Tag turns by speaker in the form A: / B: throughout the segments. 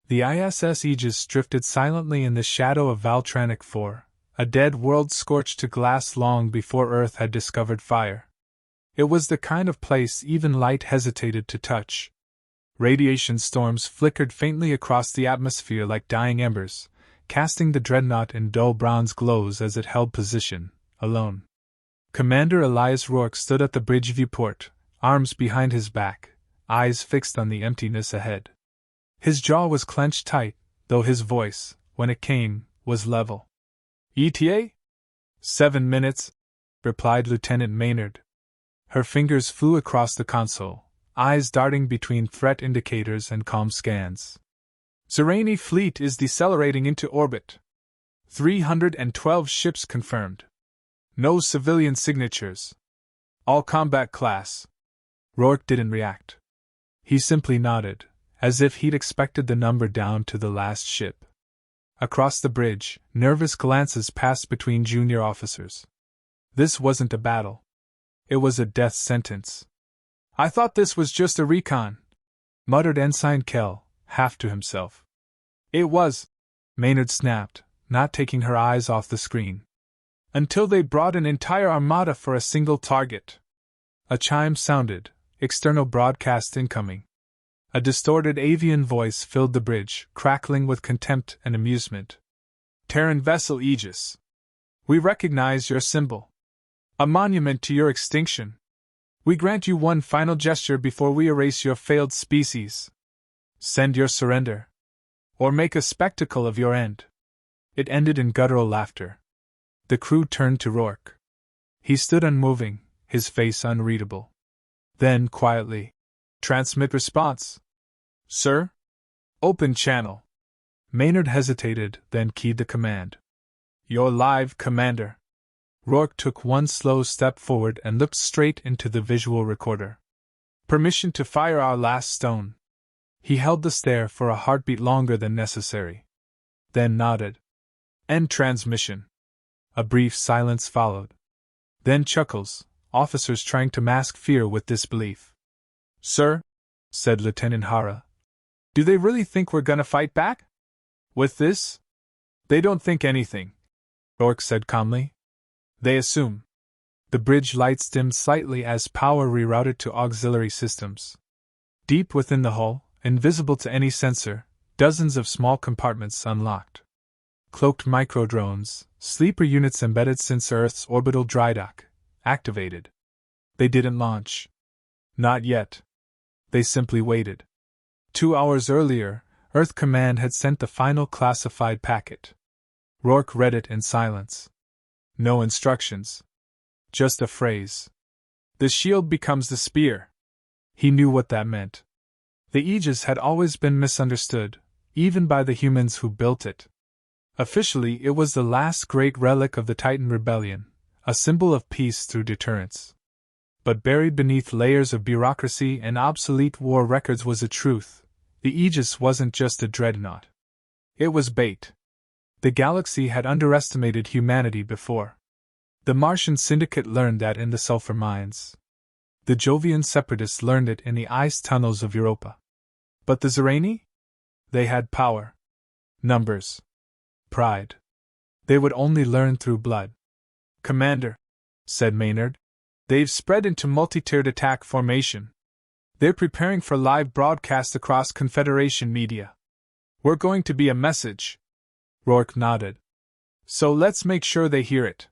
A: The ISS Aegis drifted silently in the shadow of Valtranic 4, a dead world scorched to glass long before Earth had discovered fire. It was the kind of place even light hesitated to touch. Radiation storms flickered faintly across the atmosphere like dying embers, casting the dreadnought in dull bronze glows as it held position, alone. Commander Elias Rourke stood at the bridge viewport, arms behind his back, eyes fixed on the emptiness ahead. His jaw was clenched tight, though his voice, when it came, was level. "ETA? 7 minutes," replied Lieutenant Maynard. Her fingers flew across the console, eyes darting between threat indicators and calm scans. "Zerani fleet is decelerating into orbit. 312 ships confirmed. No civilian signatures. All combat class." Rourke didn't react. He simply nodded, as if he'd expected the number down to the last ship. Across the bridge, nervous glances passed between junior officers. This wasn't a battle. It was a death sentence. "I thought this was just a recon," muttered Ensign Kell, half to himself. "It was," Maynard snapped, not taking her eyes off the screen. "Until they brought an entire armada for a single target." A chime sounded, external broadcast incoming. A distorted avian voice filled the bridge, crackling with contempt and amusement. "Terran vessel Aegis. We recognize your symbol. A monument to your extinction. We grant you one final gesture before we erase your failed species. Send your surrender. Or make a spectacle of your end." It ended in guttural laughter. The crew turned to Rourke. He stood unmoving, his face unreadable. Then, quietly, "Transmit response." "Sir?" "Open channel." Maynard hesitated, then keyed the command. "You're live, Commander." Rourke took one slow step forward and looked straight into the visual recorder. "Permission to fire our last stone." He held the stare for a heartbeat longer than necessary. Then nodded. "End transmission." A brief silence followed. Then chuckles, officers trying to mask fear with disbelief. "Sir," said Lieutenant Hara, "do they really think we're gonna fight back? With this?" "They don't think anything," Rourke said calmly. "They assume." The bridge lights dimmed slightly as power rerouted to auxiliary systems. Deep within the hull, invisible to any sensor, dozens of small compartments unlocked. Cloaked microdrones, sleeper units embedded since Earth's orbital drydock, activated. They didn't launch. Not yet. They simply waited. 2 hours earlier, Earth Command had sent the final classified packet. Rourke read it in silence. No instructions. Just a phrase. "The shield becomes the spear." He knew what that meant. The Aegis had always been misunderstood, even by the humans who built it. Officially, it was the last great relic of the Titan Rebellion, a symbol of peace through deterrence. But buried beneath layers of bureaucracy and obsolete war records was a truth: the Aegis wasn't just a dreadnought. It was bait. The galaxy had underestimated humanity before. The Martian Syndicate learned that in the sulfur mines. The Jovian separatists learned it in the ice tunnels of Europa. But the Zerani? They had power. Numbers. Pride. They would only learn through blood. "Commander," said Maynard, "they've spread into multi-tiered attack formation. They're preparing for live broadcast across Confederation media. We're going to be a message." Rourke nodded. "So let's make sure they hear it."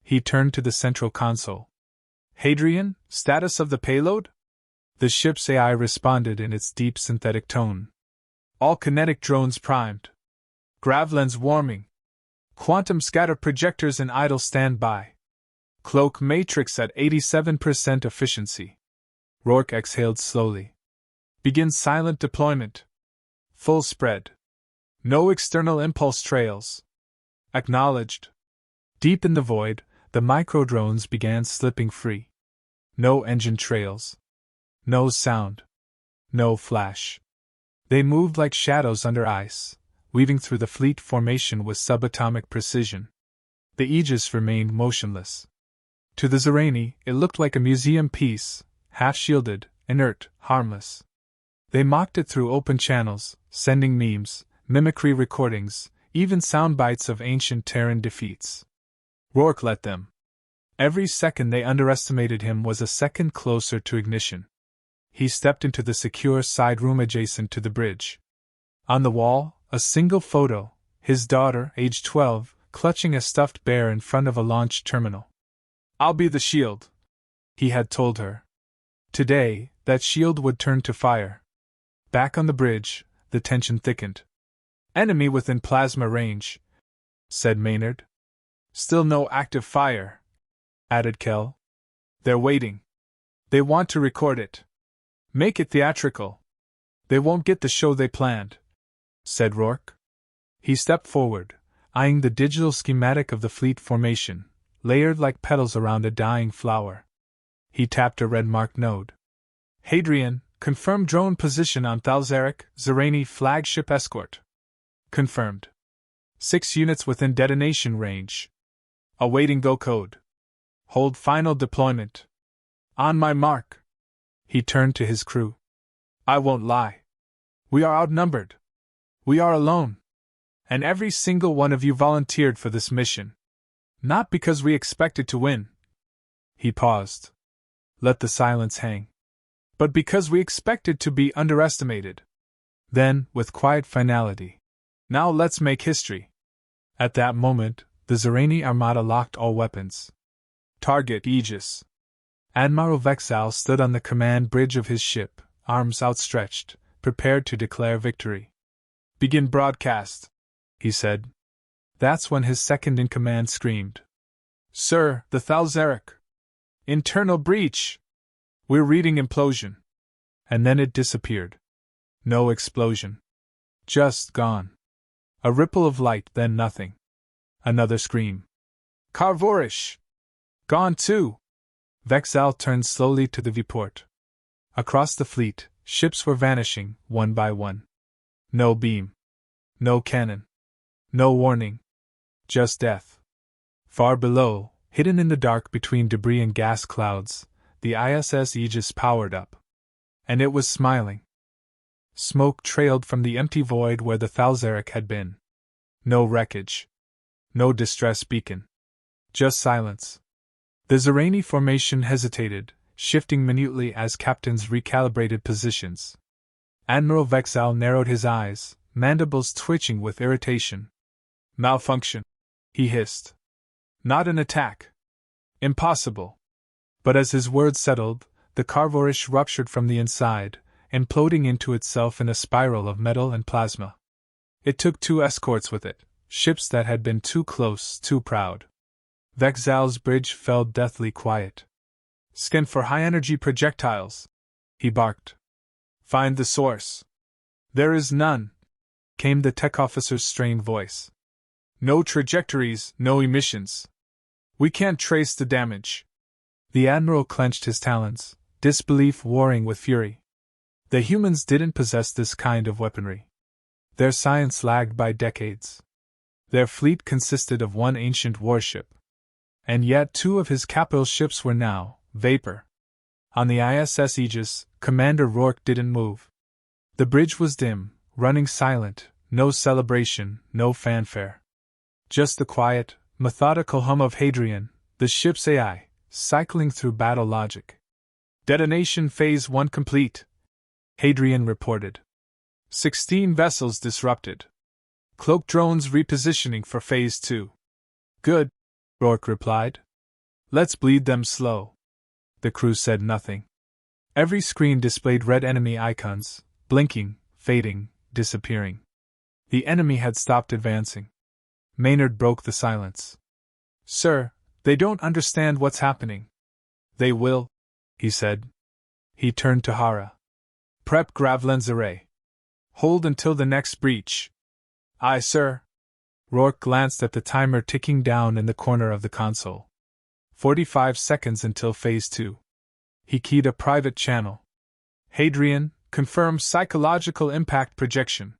A: He turned to the central console. "Hadrian, status of the payload?" The ship's AI responded in its deep synthetic tone. "All kinetic drones primed. Gravlens warming. Quantum scatter projectors in idle standby. Cloak matrix at 87% efficiency." Rourke exhaled slowly. "Begin silent deployment. Full spread. No external impulse trails." "Acknowledged." Deep in the void, the microdrones began slipping free. No engine trails. No sound. No flash. They moved like shadows under ice, weaving through the fleet formation with subatomic precision. The Aegis remained motionless. To the Zerani, it looked like a museum piece, half-shielded, inert, harmless. They mocked it through open channels, sending memes, mimicry recordings, even sound bites of ancient Terran defeats. Rourke let them. Every second they underestimated him was a second closer to ignition. He stepped into the secure side room adjacent to the bridge. On the wall, a single photo, his daughter, age 12, clutching a stuffed bear in front of a launch terminal. "I'll be the shield," he had told her. Today, that shield would turn to fire. Back on the bridge, the tension thickened. "Enemy within plasma range," said Maynard. "Still no active fire," added Kell. "They're waiting. They want to record it. Make it theatrical. They won't get the show they planned," said Rourke. He stepped forward, eyeing the digital schematic of the fleet formation, layered like petals around a dying flower. He tapped a red-marked node. "Hadrian, confirm drone position on Thalzaric, Zerani flagship escort." "Confirmed. 6 units within detonation range. Awaiting go code. Hold final deployment. On my mark." He turned to his crew. "I won't lie. We are outnumbered. We are alone. And every single one of you volunteered for this mission. Not because we expected to win." He paused. Let the silence hang. "But because we expected to be underestimated." Then, with quiet finality, "Now let's make history." At that moment, the Zerani Armada locked all weapons. Target Aegis. Admiral Vexal stood on the command bridge of his ship, arms outstretched, prepared to declare victory. "Begin broadcast," he said. That's when his second-in-command screamed. "Sir, the Thalzaric! Internal breach! We're reading implosion." And then it disappeared. No explosion. Just gone. A ripple of light, then nothing. Another scream. "Carvorish! Gone too!" Vexal turned slowly to the viewport. Across the fleet, ships were vanishing, one by one. No beam. No cannon. No warning. Just death. Far below, hidden in the dark between debris and gas clouds, the ISS Aegis powered up. And it was smiling. Smoke trailed from the empty void where the Thalzaric had been. No wreckage. No distress beacon. Just silence. The Zerani formation hesitated, shifting minutely as captains recalibrated positions. Admiral Vexal narrowed his eyes, mandibles twitching with irritation. "Malfunction," he hissed. "Not an attack. Impossible." But as his words settled, the Carvorish ruptured from the inside, imploding into itself in a spiral of metal and plasma. It took 2 escorts with it, ships that had been too close, too proud. Vexal's bridge fell deathly quiet. "Scan for high-energy projectiles," he barked. "Find the source." "There is none," came the tech officer's strained voice. "No trajectories, no emissions. We can't trace the damage." The Admiral clenched his talons, disbelief warring with fury. The humans didn't possess this kind of weaponry. Their science lagged by decades. Their fleet consisted of 1 ancient warship. And yet 2 of his capital ships were now vapor. On the ISS Aegis, Commander Rourke didn't move. The bridge was dim, running silent, no celebration, no fanfare. Just the quiet, methodical hum of Hadrian, the ship's AI, cycling through battle logic. "Detonation Phase 1 complete," Hadrian reported. 16 vessels disrupted. Cloak drones repositioning for Phase 2. "Good," Rourke replied. "Let's bleed them slow." The crew said nothing. Every screen displayed red enemy icons, blinking, fading, disappearing. The enemy had stopped advancing. Maynard broke the silence. "Sir, they don't understand what's happening." "They will," he said. He turned to Hara. "Prep grav lens array. Hold until the next breach." "Aye, sir." Rourke glanced at the timer ticking down in the corner of the console. 45 seconds until Phase 2. He keyed a private channel. "Hadrian, confirm psychological impact projection.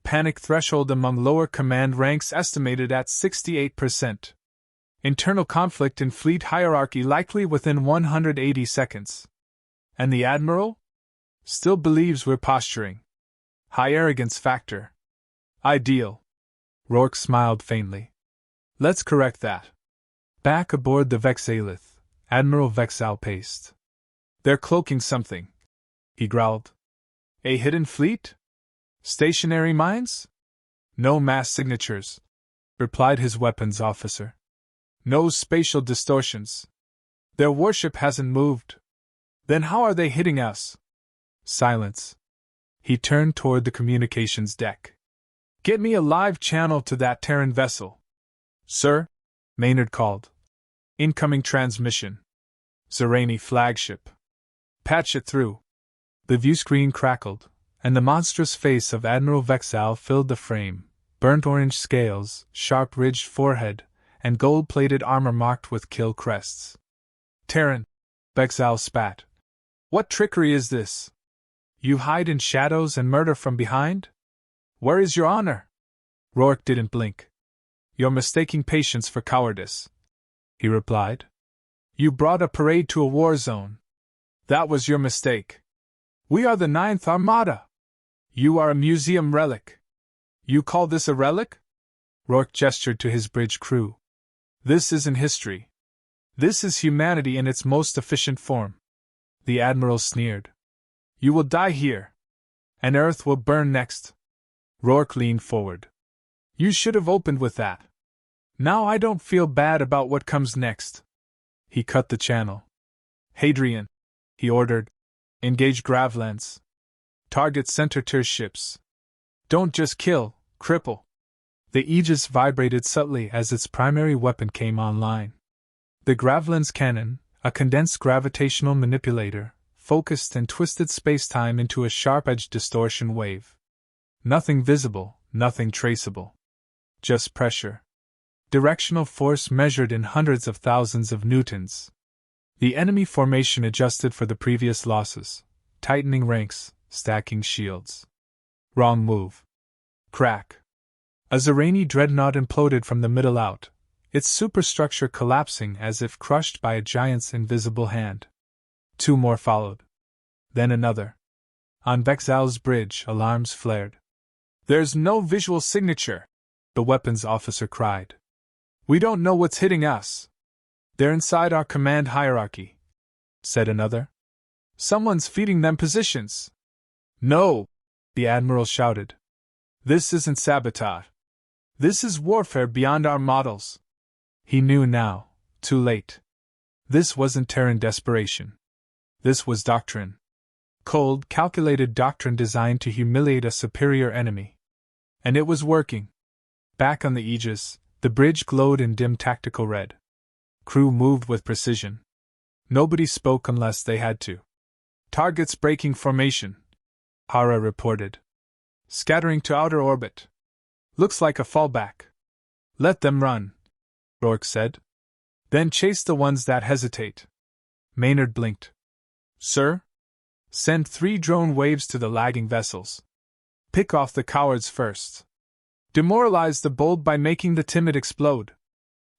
A: Panic threshold among lower command ranks estimated at 68%. Internal conflict in fleet hierarchy likely within 180 seconds." "And the Admiral?" Still believes we're posturing. High arrogance factor. Ideal. Rourke smiled faintly. Let's correct that. Back aboard the Vexalith, Admiral Vexal paced. They're cloaking something, he growled. A hidden fleet? Stationary mines? No mass signatures, replied his weapons officer. No spatial distortions. Their warship hasn't moved. Then how are they hitting us? Silence. He turned toward the communications deck. Get me a live channel to that Terran vessel. Sir? Maynard called. Incoming transmission. Zerani flagship. Patch it through. The viewscreen crackled, and the monstrous face of Admiral Vexal filled the frame, burnt orange scales, sharp-ridged forehead, and gold-plated armor marked with kill crests. Terran, Vexal spat. What trickery is this? You hide in shadows and murder from behind? Where is your honor? Rourke didn't blink. You're mistaking patience for cowardice, he replied. You brought a parade to a war zone. That was your mistake. We are the 9th Armada. You are a museum relic. You call this a relic? Rourke gestured to his bridge crew. This isn't history. This is humanity in its most efficient form. The Admiral sneered. You will die here. And Earth will burn next. Rourke leaned forward. You should have opened with that. Now I don't feel bad about what comes next. He cut the channel. Hadrian, he ordered. Engage Gravlens. Target center-tier ships. Don't just kill, cripple. The Aegis vibrated subtly as its primary weapon came online. The Gravlens cannon, a condensed gravitational manipulator, focused and twisted space-time into a sharp-edged distortion wave. Nothing visible, nothing traceable. Just pressure. Directional force measured in hundreds of thousands of newtons. The enemy formation adjusted for the previous losses, tightening ranks, stacking shields. Wrong move. Crack. A Zerani dreadnought imploded from the middle out, its superstructure collapsing as if crushed by a giant's invisible hand. 2 more followed. Then another. On Vexal's bridge, alarms flared. There's no visual signature, the weapons officer cried. We don't know what's hitting us. They're inside our command hierarchy, said another. Someone's feeding them positions. No, the Admiral shouted. This isn't sabotage. This is warfare beyond our models. He knew now, too late. This wasn't Terran desperation. This was doctrine. Cold, calculated doctrine designed to humiliate a superior enemy. And it was working. Back on the Aegis, the bridge glowed in dim tactical red. Crew moved with precision. Nobody spoke unless they had to. Targets breaking formation, Hara reported. Scattering to outer orbit. Looks like a fallback. Let them run, Rourke said. Then chase the ones that hesitate. Maynard blinked. Sir? Send 3 drone waves to the lagging vessels. Pick off the cowards first. Demoralize the bold by making the timid explode.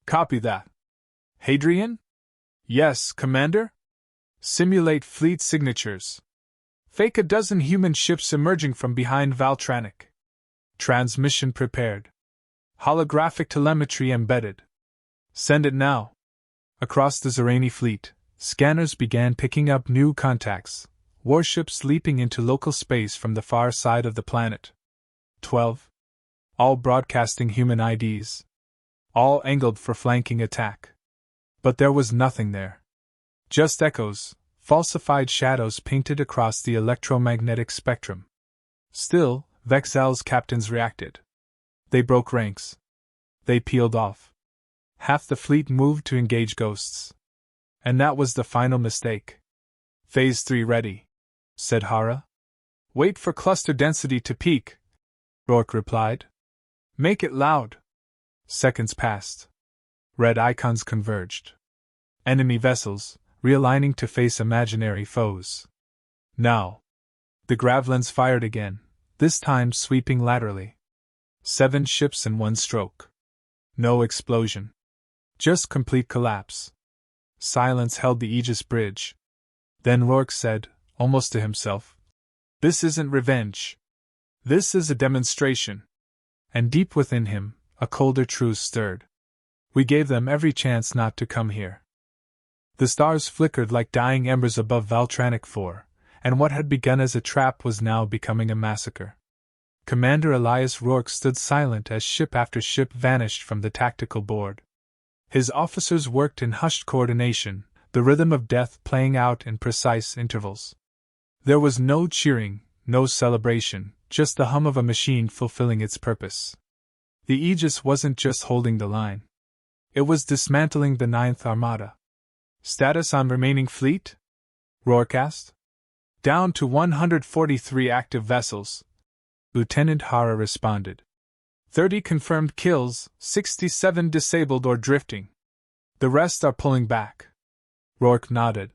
A: Copy that. Hadrian? Yes, Commander? Simulate fleet signatures. Fake a dozen human ships emerging from behind Valtranic. Transmission prepared. Holographic telemetry embedded. Send it now. Across the Zerani fleet, scanners began picking up new contacts, warships leaping into local space from the far side of the planet. 12. All broadcasting human IDs. All angled for flanking attack. But there was nothing there. Just echoes, falsified shadows painted across the electromagnetic spectrum. Still, Vexal's captains reacted. They broke ranks. They peeled off. Half the fleet moved to engage ghosts. And that was the final mistake. Phase 3 ready, said Hara. Wait for cluster density to peak, Rourke replied. Make it loud. Seconds passed. Red icons converged. Enemy vessels, realigning to face imaginary foes. Now. The Gravlens fired again, this time sweeping laterally. 7 ships in one stroke. No explosion. Just complete collapse. Silence held the Aegis bridge. Then Rourke said, almost to himself, This isn't revenge. This is a demonstration. And deep within him, a colder truth stirred. We gave them every chance not to come here. The stars flickered like dying embers above Valtranic 4, and what had begun as a trap was now becoming a massacre. Commander Elias Rourke stood silent as ship after ship vanished from the tactical board. His officers worked in hushed coordination, the rhythm of death playing out in precise intervals. There was no cheering, no celebration, just the hum of a machine fulfilling its purpose. The Aegis wasn't just holding the line. It was dismantling the Ninth Armada. Status on remaining fleet? Rourke asked. Down to 143 active vessels, Lieutenant Hara responded. 30 confirmed kills, 67 disabled or drifting. The rest are pulling back. Rourke nodded.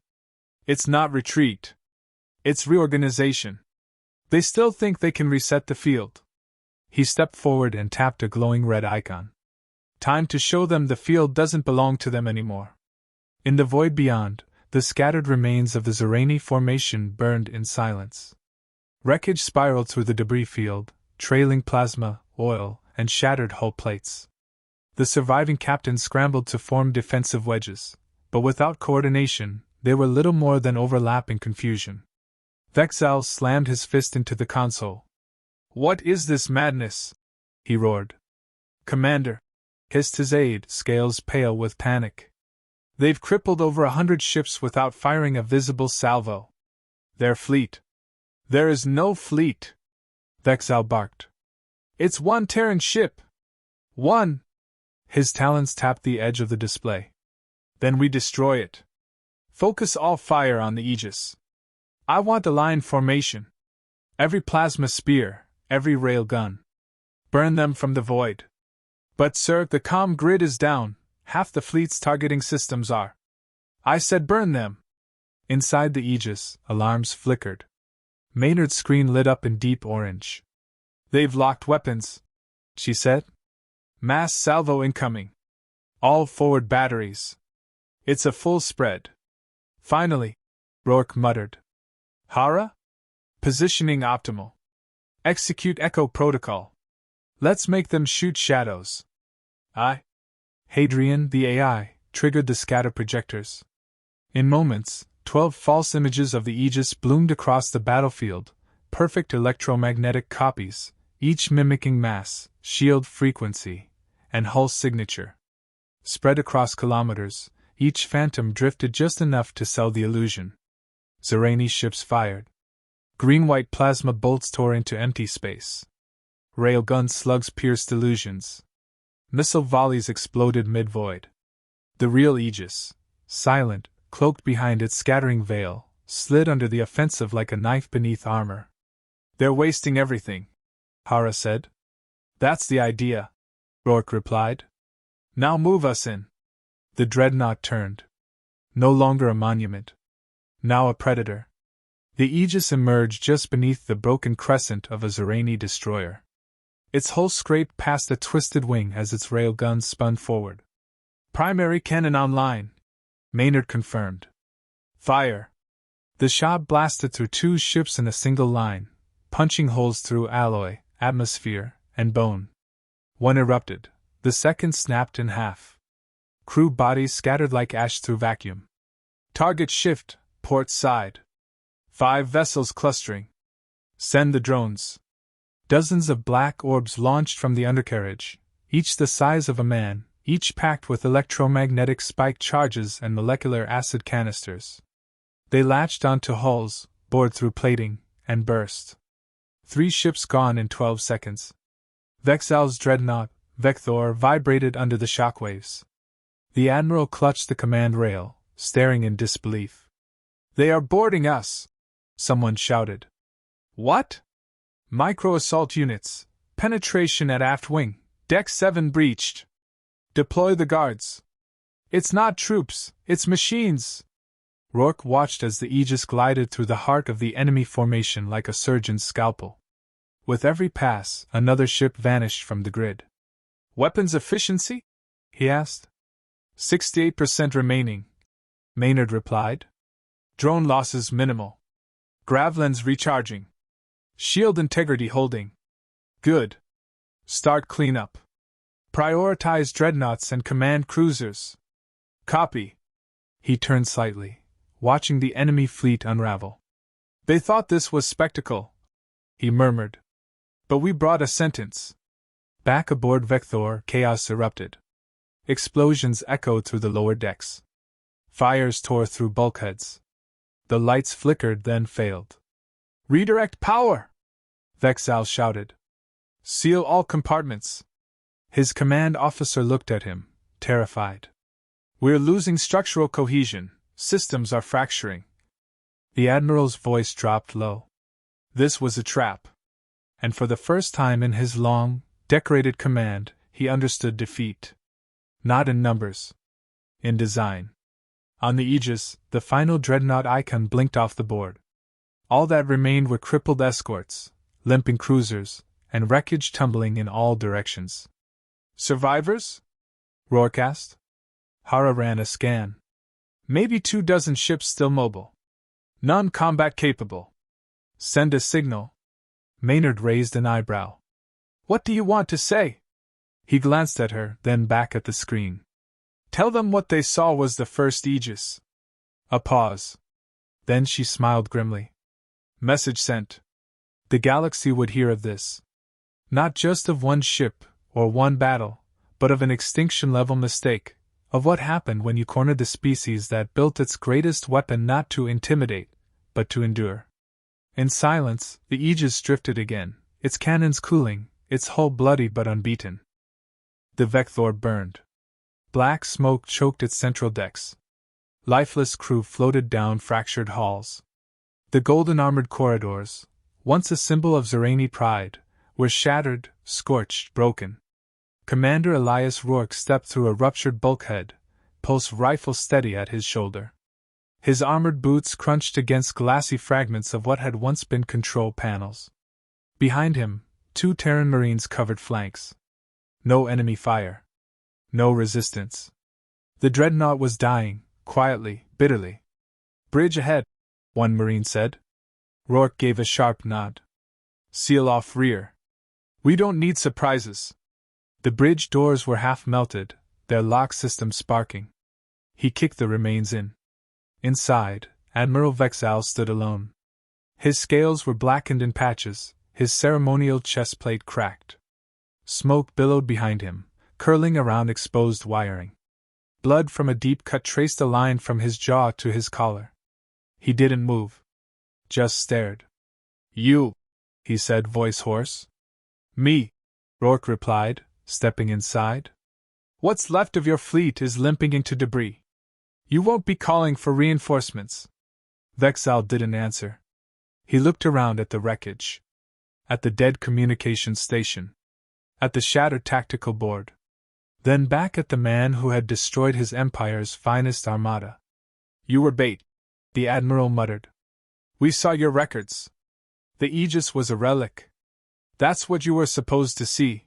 A: It's not retreat. It's reorganization. They still think they can reset the field. He stepped forward and tapped a glowing red icon. Time to show them the field doesn't belong to them anymore. In the void beyond, the scattered remains of the Zerani formation burned in silence. Wreckage spiraled through the debris field, trailing plasma, oil, and shattered hull plates. The surviving captains scrambled to form defensive wedges, but without coordination, they were little more than overlapping confusion. Vexal slammed his fist into the console. What is this madness? He roared. Commander, hissed his aide, scales pale with panic. They've crippled over 100 ships without firing a visible salvo. Their fleet. There is no fleet, Vexal barked. It's one Terran ship. One. His talons tapped the edge of the display. Then we destroy it. Focus all fire on the Aegis. I want a line formation. Every plasma spear, every rail gun. Burn them from the void. But sir, the comm grid is down, half the fleet's targeting systems are. I said burn them. Inside the Aegis, alarms flickered. Maynard's screen lit up in deep orange. They've locked weapons, she said. Mass salvo incoming. All forward batteries. It's a full spread. Finally, Rourke muttered. Hara? Positioning optimal. Execute Echo Protocol. Let's make them shoot shadows. Hadrian, the AI, triggered the scatter projectors. In moments, 12 false images of the Aegis bloomed across the battlefield, perfect electromagnetic copies, each mimicking mass, shield frequency, and hull signature. Spread across kilometers, each phantom drifted just enough to sell the illusion. Zerani ships fired. Green-white plasma bolts tore into empty space. Railgun slugs pierced illusions. Missile volleys exploded mid-void. The real Aegis, silent, cloaked behind its scattering veil, slid under the offensive like a knife beneath armor. They're wasting everything, Hara said. That's the idea, Rourke replied. Now move us in. The dreadnought turned. No longer a monument. Now a predator. The Aegis emerged just beneath the broken crescent of a Zerani destroyer. Its hull scraped past a twisted wing as its railguns spun forward. Primary cannon online, Maynard confirmed. Fire! The shot blasted through two ships in a single line, punching holes through alloy, atmosphere, and bone. One erupted, the second snapped in half. Crew bodies scattered like ash through vacuum. Target shift, port side. 5 vessels clustering. Send the drones. Dozens of black orbs launched from the undercarriage, each the size of a man, each packed with electromagnetic spike charges and molecular acid canisters. They latched onto hulls, bored through plating, and burst. 3 ships gone in 12 seconds. Vexal's dreadnought, Vecthor, vibrated under the shockwaves. The admiral clutched the command rail, staring in disbelief. They are boarding us! Someone shouted. What? Micro-assault units, penetration at aft wing, deck 7 breached. Deploy the guards. It's not troops, it's machines. Rourke watched as the Aegis glided through the heart of the enemy formation like a surgeon's scalpel. With every pass, another ship vanished from the grid. Weapons efficiency? He asked. 68% remaining, Maynard replied. Drone losses minimal. Gravlens recharging. Shield integrity holding. Good. Start cleanup. Prioritize dreadnoughts and command cruisers. Copy. He turned slightly, watching the enemy fleet unravel. They thought this was spectacle, he murmured. But we brought a sentence. Back aboard Vector, chaos erupted. Explosions echoed through the lower decks. Fires tore through bulkheads. The lights flickered, then failed. Redirect power! Vexal shouted. Seal all compartments. His command officer looked at him, terrified. We're losing structural cohesion. Systems are fracturing. The Admiral's voice dropped low. This was a trap. And for the first time in his long, decorated command, he understood defeat. Not in numbers. In design. On the Aegis, the final dreadnought icon blinked off the board. All that remained were crippled escorts, limping cruisers, and wreckage tumbling in all directions. Survivors? Rourke asked. Hara ran a scan. Maybe 24 ships still mobile. None combat capable. Send a signal. Maynard raised an eyebrow. What do you want to say? He glanced at her, then back at the screen. Tell them what they saw was the first Aegis. A pause. Then she smiled grimly. Message sent. The galaxy would hear of this. Not just of one ship, or one battle, but of an extinction-level mistake, of what happened when you cornered the species that built its greatest weapon not to intimidate, but to endure. In silence, the Aegis drifted again, its cannons cooling, its hull bloody but unbeaten. The Vector burned. Black smoke choked its central decks. Lifeless crew floated down fractured halls. The golden armored corridors, once a symbol of Zerani pride, were shattered, scorched, broken. Commander Elias Rourke stepped through a ruptured bulkhead, pulse rifle steady at his shoulder. His armored boots crunched against glassy fragments of what had once been control panels. Behind him, 2 Terran Marines covered flanks. No enemy fire. No resistance. The dreadnought was dying, quietly, bitterly. Bridge ahead, one Marine said. Rourke gave a sharp nod. Seal off rear. We don't need surprises. The bridge doors were half melted, their lock system sparking. He kicked the remains in. Inside, Admiral Vexal stood alone. His scales were blackened in patches, his ceremonial chestplate cracked. Smoke billowed behind him, curling around exposed wiring. Blood from a deep cut traced a line from his jaw to his collar. He didn't move. Just stared. You, he said, voice hoarse. Me, Rourke replied, stepping inside. What's left of your fleet is limping into debris. You won't be calling for reinforcements. Vexal didn't answer. He looked around at the wreckage. At the dead communications station. At the shattered tactical board. Then back at the man who had destroyed his empire's finest armada. You were bait, the Admiral muttered. We saw your records. The Aegis was a relic. That's what you were supposed to see.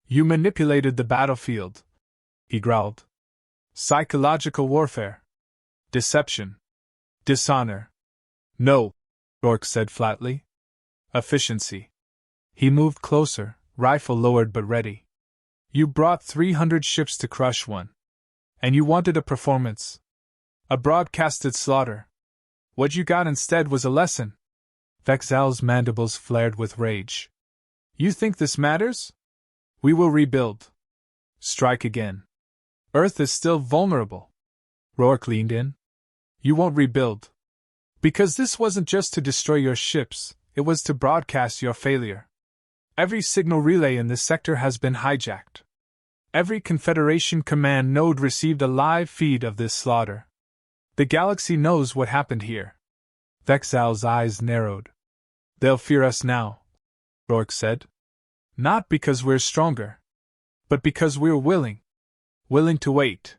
A: You manipulated the battlefield, he growled. Psychological warfare. Deception. Dishonor. No, Rourke said flatly. Efficiency. He moved closer, rifle lowered but ready. You brought 300 ships to crush one. And you wanted a performance. A broadcasted slaughter. What you got instead was a lesson. Vexal's mandibles flared with rage. You think this matters? We will rebuild. Strike again. Earth is still vulnerable. Rourke leaned in. You won't rebuild. Because this wasn't just to destroy your ships, it was to broadcast your failure. Every signal relay in this sector has been hijacked. Every Confederation command node received a live feed of this slaughter. The galaxy knows what happened here. Vexal's eyes narrowed. They'll fear us now, Rourke said. Not because we're stronger, but because we're willing. Willing to wait.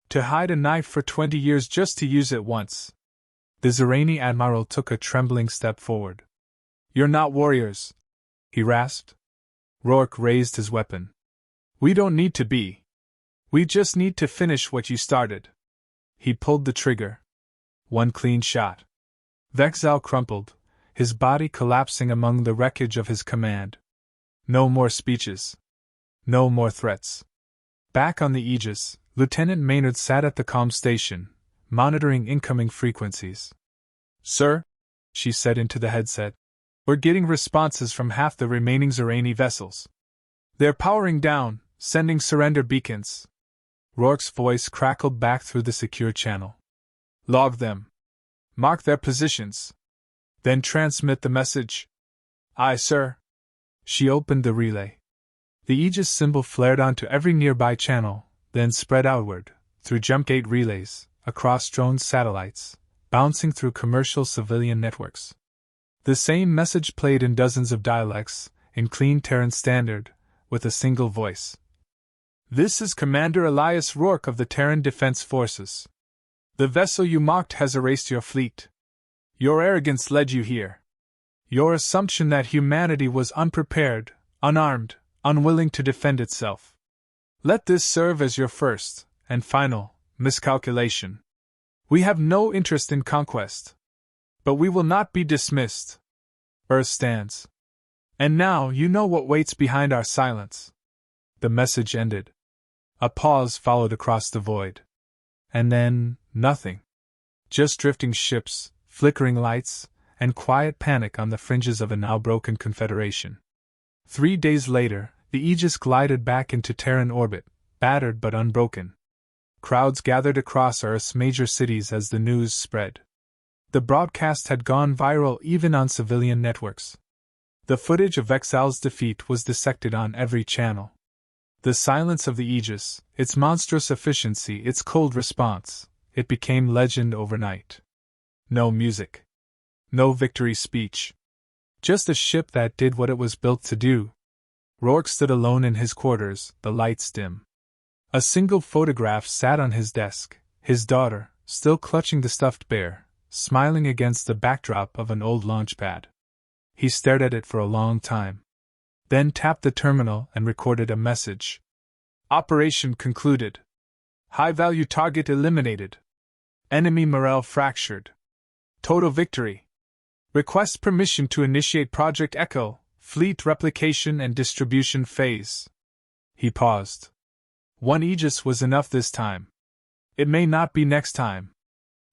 A: To hide a knife for 20 years just to use it once. The Zerani Admiral took a trembling step forward. You're not warriors, he rasped. Rourke raised his weapon. We don't need to be. We just need to finish what you started. He pulled the trigger. One clean shot. Vexal crumpled, his body collapsing among the wreckage of his command. No more speeches. No more threats. Back on the Aegis, Lieutenant Maynard sat at the comm station, monitoring incoming frequencies. "Sir," she said into the headset, "we're getting responses from half the remaining Zerani vessels. They're powering down, sending surrender beacons." Rourke's voice crackled back through the secure channel. "Log them. Mark their positions. Then transmit the message." "Aye, sir." She opened the relay. The Aegis symbol flared onto every nearby channel, then spread outward, through jumpgate relays, across drone satellites, bouncing through commercial civilian networks. The same message played in dozens of dialects, in clean Terran Standard, with a single voice. "This is Commander Elias Rourke of the Terran Defense Forces. The vessel you mocked has erased your fleet. Your arrogance led you here. Your assumption that humanity was unprepared, unarmed, unwilling to defend itself. Let this serve as your first, and final, miscalculation. We have no interest in conquest. But we will not be dismissed. Earth stands. And now you know what waits behind our silence." The message ended. A pause followed across the void. And then, nothing. Just drifting ships, flickering lights, and quiet panic on the fringes of a now broken confederation. 3 days later, the Aegis glided back into Terran orbit, battered but unbroken. Crowds gathered across Earth's major cities as the news spread. The broadcast had gone viral even on civilian networks. The footage of Exal's defeat was dissected on every channel. The silence of the Aegis, its monstrous efficiency, its cold response, it became legend overnight. No music. No victory speech. Just a ship that did what it was built to do. Rourke stood alone in his quarters, the lights dim. A single photograph sat on his desk, his daughter, still clutching the stuffed bear, smiling against the backdrop of an old launch pad. He stared at it for a long time. Then tapped the terminal and recorded a message. "Operation concluded. High-value target eliminated. Enemy morale fractured. Total victory. Request permission to initiate Project Echo, fleet replication and distribution phase." He paused. One Aegis was enough this time. It may not be next time.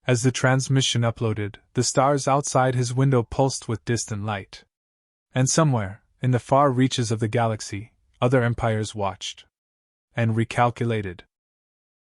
A: As the transmission uploaded, the stars outside his window pulsed with distant light. And somewhere, in the far reaches of the galaxy, other empires watched. And recalculated.